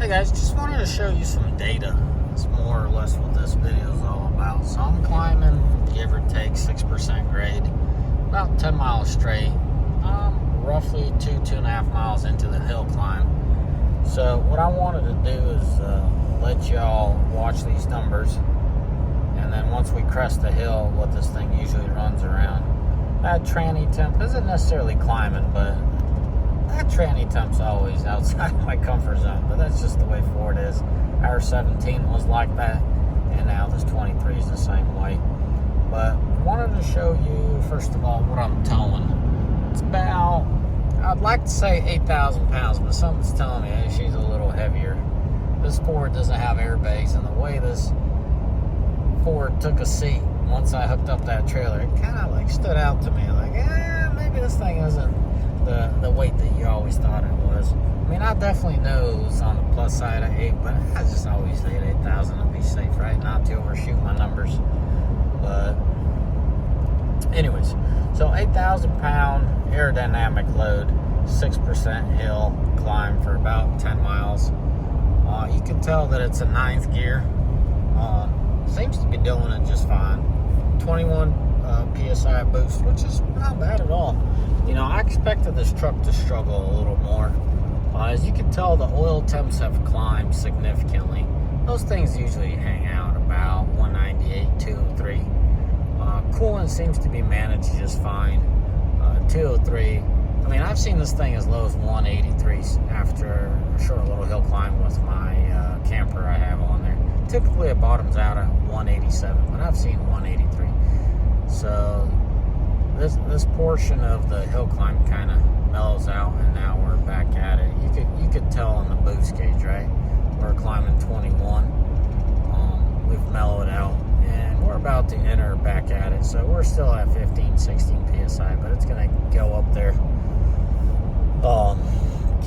guys, just wanted to show you some data. It's more or less what this video is all about. So I'm climbing, give or take 6% grade, about 10 miles straight. Roughly 2.5 miles into the hill climb. So what I wanted to do is let y'all watch these numbers, and then once we crest the hill, what this thing usually runs around. That tranny temp isn't necessarily climbing, but that tranny temp's always outside my comfort zone, but that's just the way Ford is. Our 17 was like that, and now this 23 is the same way. But I wanted to show you, first of all, what I'm towing. It's about, I'd like to say 8,000 pounds, but something's telling me, hey, she's a little heavier. This Ford doesn't have airbags, and the way this Ford took a seat once I hooked up that trailer, it kind of like stood out to me, like, maybe this thing isn't the weight that you always thought it was. I mean, I definitely know it's on the plus side of 8, but I just always say 8,000 to be safe, right? Not to overshoot my numbers. But anyways, so 8,000 pound aerodynamic load, 6% hill climb for about 10 miles. You can tell that it's a 9th gear. Seems to be doing it just fine. 21 PSI boost, which is not bad at all. You know, I expected this truck to struggle a little more. As you can tell, the oil temps have climbed significantly. Those things usually hang out about 198, 203. Coolant seems to be managed just fine. 203. I mean, I've seen this thing as low as 183 after a short little hill climb with my camper I have on there. Typically, it bottoms out at 187, but I've seen 183. So this portion of the hill climb kind of mellows out, and now we're back at it. You could tell on the boost gauge, right? We're climbing 21. We've mellowed out, and we're about to enter back at it. So we're still at 15, 16 PSI, but it's going to go up there.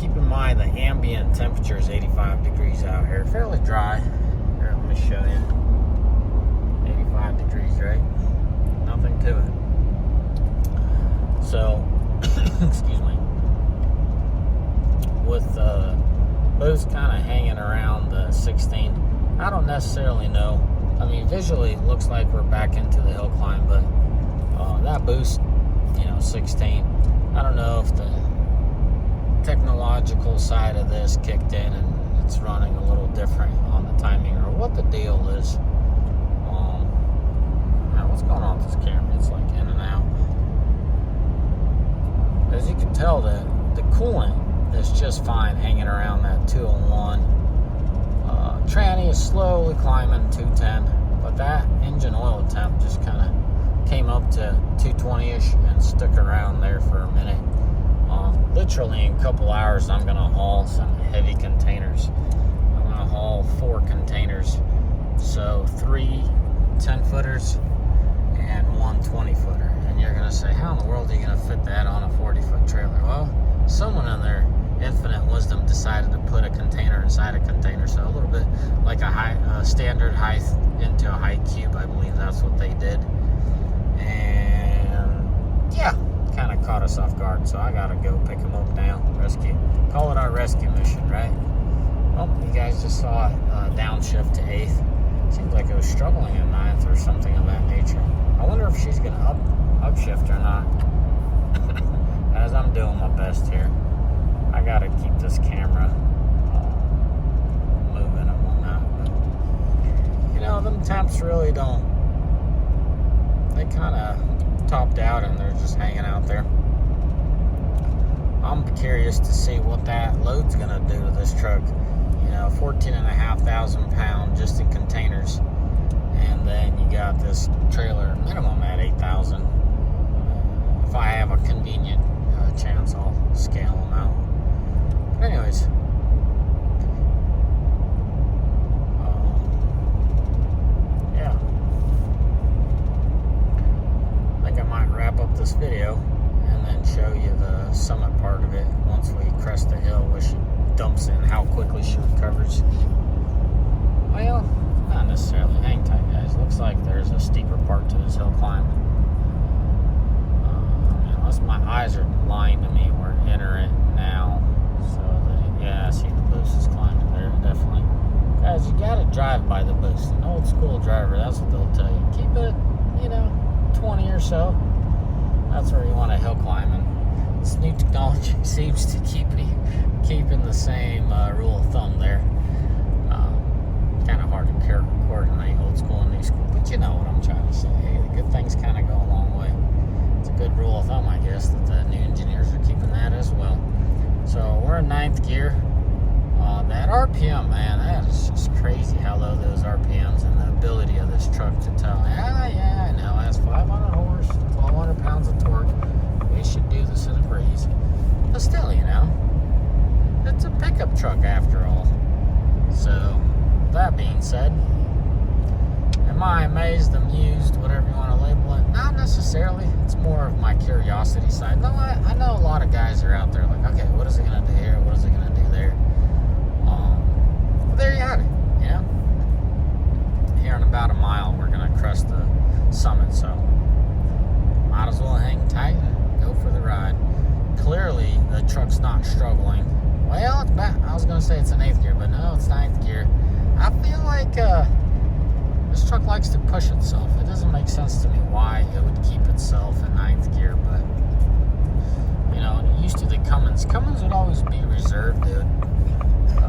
Keep in mind the ambient temperature is 85 degrees out here. Fairly dry. Here, let me show you. 85 degrees, right? Nothing to it. So, excuse me. With both kind of hanging around the 16, I don't necessarily know. I mean, visually it looks like we're back into the hill climb, but that boost, 16, I don't know if the technological side of this kicked in and it's running a little different on the timing, or what the deal is. What's going on with this camera? It's like in and out. As you can tell, the coolant is just fine hanging around that 201. Tranny is slowly climbing 210, but that engine oil temp just kind of came up to 220-ish and stuck around there for a minute. Literally in a couple hours, I'm going to haul some heavy containers. I'm going to haul 4 containers. So 3 10-footers and 1 20-footer. And you're going to say, how in the world are you going to fit that on a 40-foot trailer? Well, someone in their infinite wisdom decided to put a container inside a container. So a little bit like a standard height into a height cube. I believe that's what they did. And yeah, kind of caught us off guard, so I gotta go pick him up now. Rescue, call it our rescue mission, right? Well, you guys just saw it downshift to 8th. Seems like it was struggling in 9th or something of that nature. I wonder if she's gonna upshift or not. As I'm doing my best here, I gotta keep this camera moving and whatnot. But them temps really don't. They kind of topped out and they're just hanging out there. I'm curious to see what that load's gonna do to this truck. 14,500 pounds just in containers, and then you got this trailer minimum at 8,000. If I have a convenient chance, I'll scale them out. But anyways, yeah. Wrap up this video and then show you the summit part of it once we crest the hill, where she dumps in how quickly she recovers. Well, not necessarily. Hang tight, guys. Looks like there's a steeper part to this hill climb. Unless my eyes are lying to me, we're entering now. So, yeah, I see the boost is climbing there. Definitely drive by the boost. An old school driver, that's what they'll tell you. Keep it, 20 or so. That's where you want to hill climb. And this new technology seems to keep keeping the same rule of thumb there. Kind of hard to coordinate old school and new school, but you know what I'm trying to say. Hey, the good things kind of go a long way. It's a good rule of thumb, I guess, that the new engineers are keeping that as well. So we're in 9th gear. That RPM, man, that is just crazy how low those RPMs and the ability of this truck to tell. Yeah, I know, it has 500 horse, 1,200 pounds of torque. We should do this in a breeze. But still, it's a pickup truck after all. So, that being said, am I amazed, amused, whatever you want to label it? Not necessarily. It's more of my curiosity side. No, I know a lot of guys are out there like, okay, what is it going to do here? What is it going to do there? Well, there you have it, Here in about a mile, we're going to crest the summit, so might as well hang tight and go for the ride. Clearly, the truck's not struggling. Well, it's back. I was going to say it's in 8th gear, but no, it's 9th gear. I feel like this truck likes to push itself. It doesn't make sense to me why it would keep itself in 9th gear, but, used to the Cummins. Cummins would always be reserved, dude.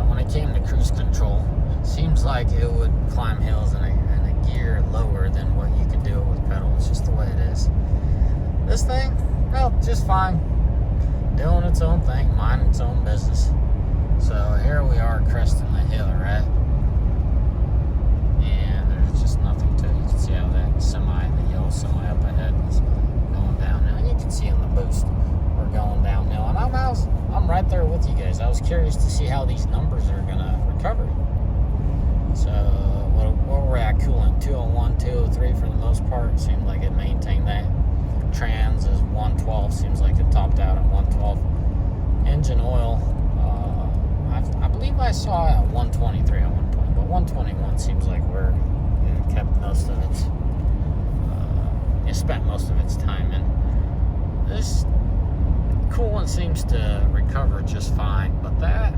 When it came to cruise control, seems like it would climb hills in a gear lower than what you could do it with pedal. It's just the way it is. This thing, well, just fine. Doing its own thing, minding its own business. So here we are cresting the hill, right? And there's just nothing to it. You can see how that the yellow semi up ahead is going down. Now you can see in the boost, we're going downhill. And I'm right there with you guys. I was curious to see how these numbers are going to recover. So where we're at coolant, 201, 203 for the most part. Seemed like it maintained that. Trans is 112. Seems like it topped out at 112. Engine oil, I believe I saw at 123 at one point, but 121 seems like where it kept most of its, it spent most of its time in. This coolant seems to recover just fine, but that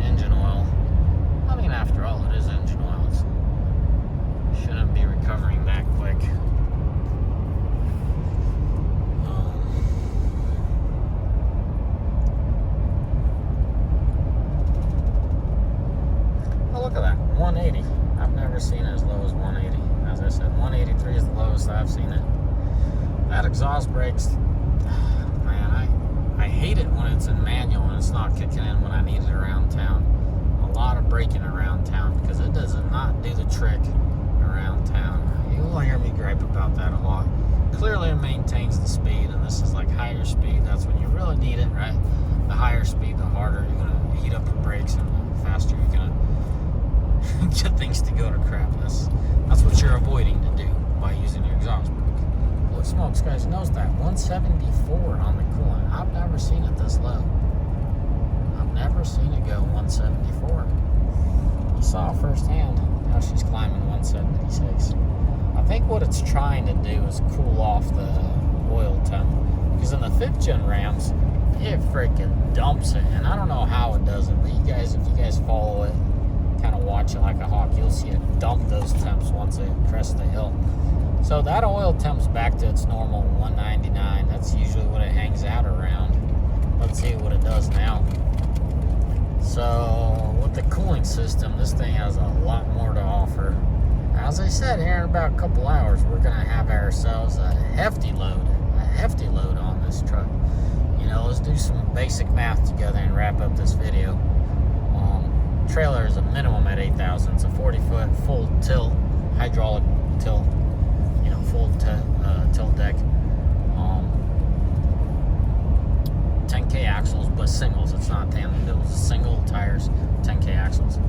engine oil, after all, it is engine oil. It shouldn't be recovering that quick. Look at that, 180. I've never seen it as low as 180. As I said, 183 is the lowest I've seen it. That exhaust brakes, man, I hate it when it's in manual and it's not kicking in when I need it around town. A lot of braking around town because it does not do the trick around town. You will hear me gripe about that a lot. Clearly it maintains the speed, and this is like higher speed. That's when you really need it, right? The higher speed, the harder you're going to heat up your brakes and the faster you're going to get things to go to crap. That's what you're avoiding to do by using your exhaust brake. Holy smokes, guys, knows that 174 on the coolant. I've never seen it this low. I've never seen it go 174. You saw firsthand how she's climbing 176. I think what it's trying to do is cool off the oil temp, because in the 5th gen Rams, it freaking dumps it, and I don't know how it does it, but if you guys follow it, kind of watch it like a hawk, you'll see it dump those temps once they crest the hill. So that oil temp's back to its normal 199. That's usually what it hangs out around. Let's see what it does now. So with the cooling system, this thing has a lot more to offer. As I said, here in about a couple hours, we're going to have ourselves a hefty load on this truck. Let's do some basic math together and wrap up this video. Trailer is a minimum at 8,000. It's a 40-foot full tilt, hydraulic tilt, full tilt deck. 10K axles, but singles. It's not tandem wheels. It's single tires, 10K axles.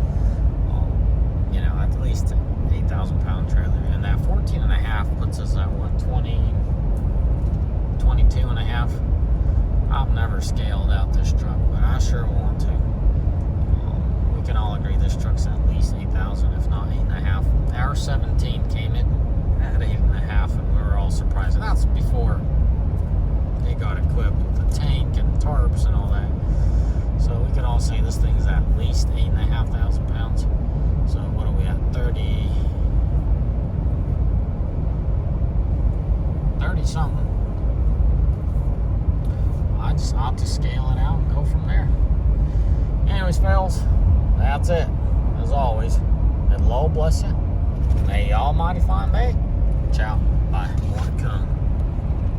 At least 8,000-pound trailer. And that 14.5 puts us at what, 22.5? I've never scaled out this truck, but I sure want to. We can all agree this truck's at least 8,000, if not 8.5. Our 17 came in at 8.5, and we were all surprised. And that's before they got equipped with the tank and tarps and all that. So we can all say this thing's at least 8,500 pounds. So what are we at? me something. I'll just scale it out and go from there. Anyways, fellas, that's it. As always, may the Lord bless you. May the Almighty find me. Ciao. Bye. More to come.